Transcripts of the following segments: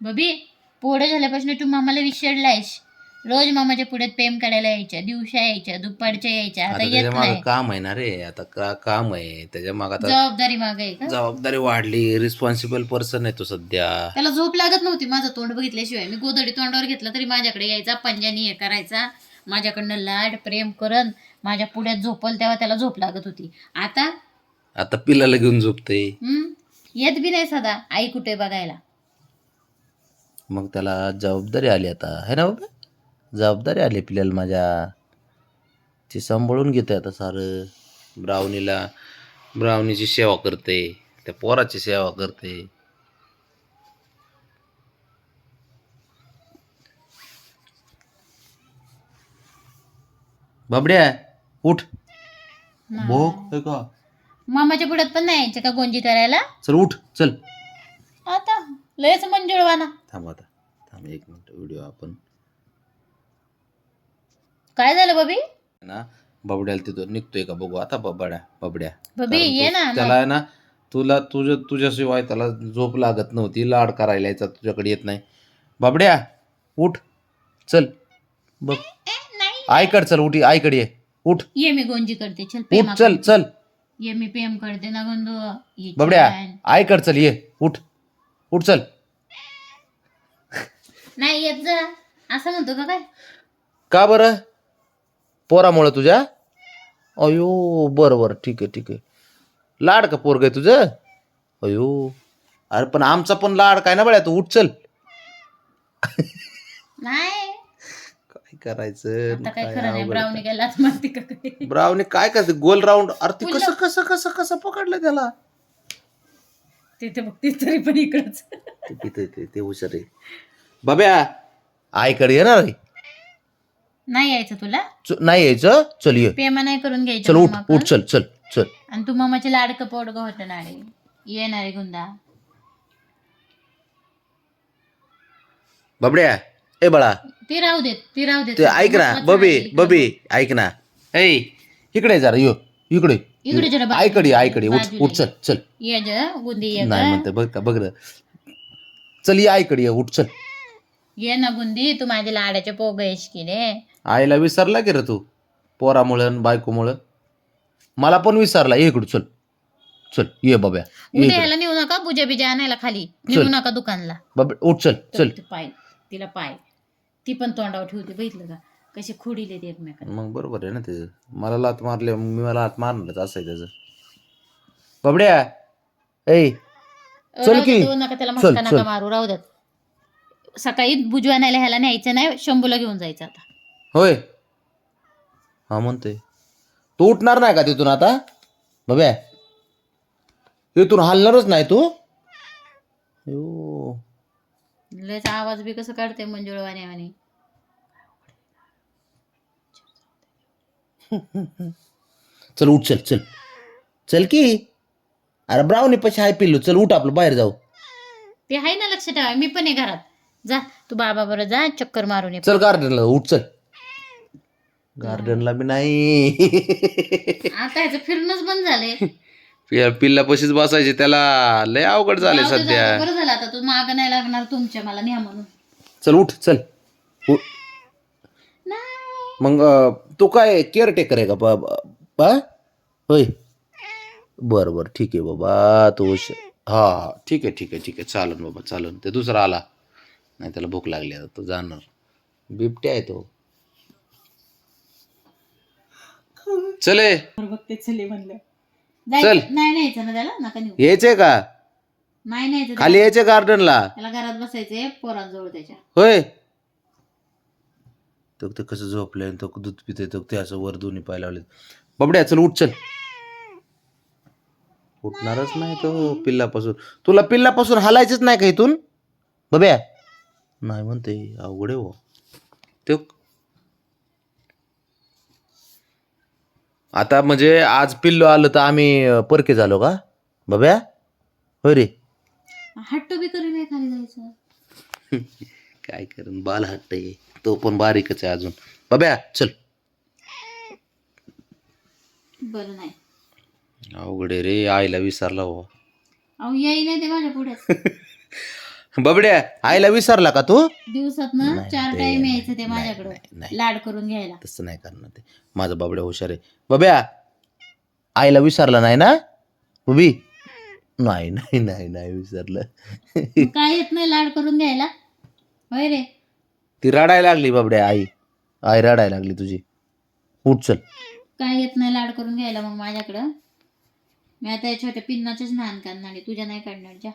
बबी पोरं झाल्यापासून तू मामाला विसरलायस. रोज मामाच्या पुढ्यात प्रेम करायला यायच्या, दिवसा यायच्या, दुपारच्या यायच्या, आता आता येत त्याच्या मागं नाही. काम आहे ना रे, आता काम आहे त्याच्या मागं. आता जबाबदारी मागे आहे का? जबाबदारी वाढली, रिस्पॉन्सिबल पर्सन आहे तो सध्या. त्याला झोप लागत नव्हती माझं तोंड बघितल्याशिवाय. मी गोधडी तोंडावर घेतला तरी माझ्याकडे यायचा, पंजानी हे करायचा, माझ्याकडनं लाड प्रेम करन, माझ्या पुढ्यात झोपल तेव्हा त्याला झोप लागत होती. आता पिल्लाला घेऊन झोपते. येत बी नाही सदा. आई कुठे बघायला. मग त्याला जबाबदारी आली आता, है ना बाबा? जबाबदारी आली पिल्ल्याला माझ्या. ती सांभाळून घेते आता सारं. ब्राउनीची सेवा करते, त्या पोराची सेवा करते. बाबड्या उठ. भोग का मामाच्या पुढ्यात पण नाही यायचं का गोंजी करायला? चल उठ चल. आता लयच मंजुळवाना. थांब 1 मिनिट. व्हिडिओ आपण काय झालं बबी? ना बाबड्याला तिथं निघतोय का बघू आता. बाबड्या बबी ये ना. त्याला आहे ना, तुझ्याशिवाय त्याला झोप लागत नव्हती, लाड करायला यायचा, तुझ्याकडे येत नाही. बाबड्या उठ चल. बघ आईकडे चल, उठी आईकडे ये. उठ ये मी गोंजी करते. चल उठ प्रेमा चल करते. चल. ये मी प्रेम करते ना गंदू. बाबड्या आईकडे चल, ये उठ उठ चल. नाही येत जा असं म्हणतो का काय? का बरं? पोरामुळं तुझ्या? अयो बरं ठीक आहे. लाड का पोरग आहे तुझं? अयो अरे पण आमचा पण लाड काय ना बड्या. तू उठ चल. नाही काय करायचं? आता काय खरं नाही. ब्राउनी काय लाच मारते का काय? ब्राउनी काय करते गोल राऊंड? अरे ती कसं पकडलं त्याला? तिथे बघ तरी पण इकडच. ते हुशार आहे. बाब्या आईकडे येणार आहे. नाही यायचं तुला? नाही यायचं. चल ये. प्रेमा नाही करून घ्यायचं. चल उठ चल. आणि तू मामाचे लाडकं पोडग होतं ना रे. येणार आहे गुंदा. बाबड्या ए बाळा ती राहू देत. ते ऐक ना. बबी ऐक ना. ए इकडे जरा यो इकडे जरा आईकडे उठ चल. ये जा गुंदी ये. नाही म्हणते बघ चल ये आईकडे ये. उठ चल. ये ना गुंदी. तू माझ्या लाडाचे पोग आहेस की रे. आईला विसरला की रे तू? पोरामुळं बायकोमुळं मला पण विसरला. ये इकडे चल ये बाब्या. उद्या ह्याला नेऊ नका. पूजा बिजा आणायला खाली नेऊ नका दुकानला. बाबा उठ चल. पाय तिला पाय. ती पण तोंडावर ठेवते. बघितलं का कसे खुडीले ते एकमेकांना. मग बरोबर आहे ना ते. मला लात मारले मला हात मारणारच असं आहे त्याचं. बाबड्या ए चल की. नका त्याला मस्का नका मारू. राहू द्यात. सकाळी बुजू आणायला ह्याला न्यायचं नाही. शंभूला घेऊन जायचं आता. होय हा म्हणतोय. तू उठणार नाही का तिथून आता? बाब्या इथून हलणारच नाही तू? लयच आवाज बी कसं काढते मंजुळवाणी. चल उठ चल की. अरे ब्राउनी पशी हाय पिल्लू. चल उठ आपलं बाहेर जाऊ. ते आहे ना लक्ष ठेवा. मी पण आहे घरात. जा तू बाबा बरोबर जा चक्कर मारून ये. चल गार्डनला उठ चल. गार्डनला बी नाही. आता ह्याचं फिरणंच बंद झाले. पिल्ला पशीच बसायचे त्याला. लय अवघड झाले सध्या. बरं झालं आता. तू माग नाही लागणार तुमच्या मला न्या म्हणून. चल उठ चल. मग तू काय केअरटेकर आहे का? होय बरं ठीक आहे बाबा. तू हा ठीक आहे चालन बाबा चालन. ते दुसरा आला नाही. त्याला भूक लागली आता. तो जाणार. बिबट्या आहे तो. चले चले म्हणलं. चल. नाही न्यायचं ना त्याला. नका नेऊ. यायचंय का? नाही न्यायचं. खाली यायचंय गार्डनला. त्याला घरात बसायचंय पोरांजवळ त्याच्या. होय तो ते कसं झोपलंय. तो दूध पितोय. तो ते असं वर दोन्ही पाय लावले. बाबड्या चल उठ चल. उठणारच नाही तो पिल्लापासून. तुला पिल्लापासून हलायचंच नाही का इथून? बाब्या नाही म्हणते. अवघड आहे हो तो. आता म्हणजे आज पिल्लो आलं तर आम्ही परके झालो का बाब्या? होय रे. हट्ट बी करी नाही खाली जायचं. काय करून बाल हट्ट आहे. तो पण बारीकच आहे अजून. बाब्या चल. बरं नाही. अवघड आहे रे. आईला विसरला हो. अहो याई नाही ते माझ्या पुढे. बबड्या आईला विसरला का तू? दिवसात ना नाही, 4 ते टाइम नाही, यायचं ते माझ्याकडं नाही. लाड करून घ्यायला. तसं नाही करणार ते. माझा बाबड्या हुशार आहे. बब्या आईला विसरला नाही ना उभी? नाही नाही नाही नाही विसरलं. मग काय येत नाही लाड करून घ्यायला होय रे? ती रडायला लागली बाबड्या. आई रडायला लागली तुझी. उठ चल. काय येत नाही लाड करून घ्यायला मग माझ्याकडं? मी आता या छोट्या पिन्नाचेच नान काढणार आहे, तुझ्या नाही काढणार. जा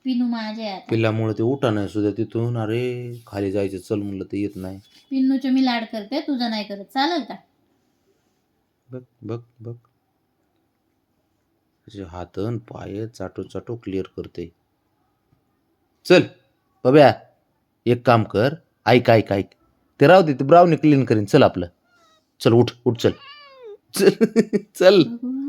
पिनू माझे आता. पिल्लामुळे ते उठा नाही सुद्धा तिथून. अरे खाली जायचं चल म्हणलं ते येत नाही. पिन्नूचे मी लाड करते, तुझं नाही करत, चालेल का? बघ बघ बघ त्याचे हात अन पाय चाटो चाटो क्लिअर करते. चल बब्या एक काम कर. ऐक ऐक ऐक ते राहू दे, ते ब्राउनी क्लीन करीन. चल आपलं चल. उठ उठ चल चल चल. भगवान.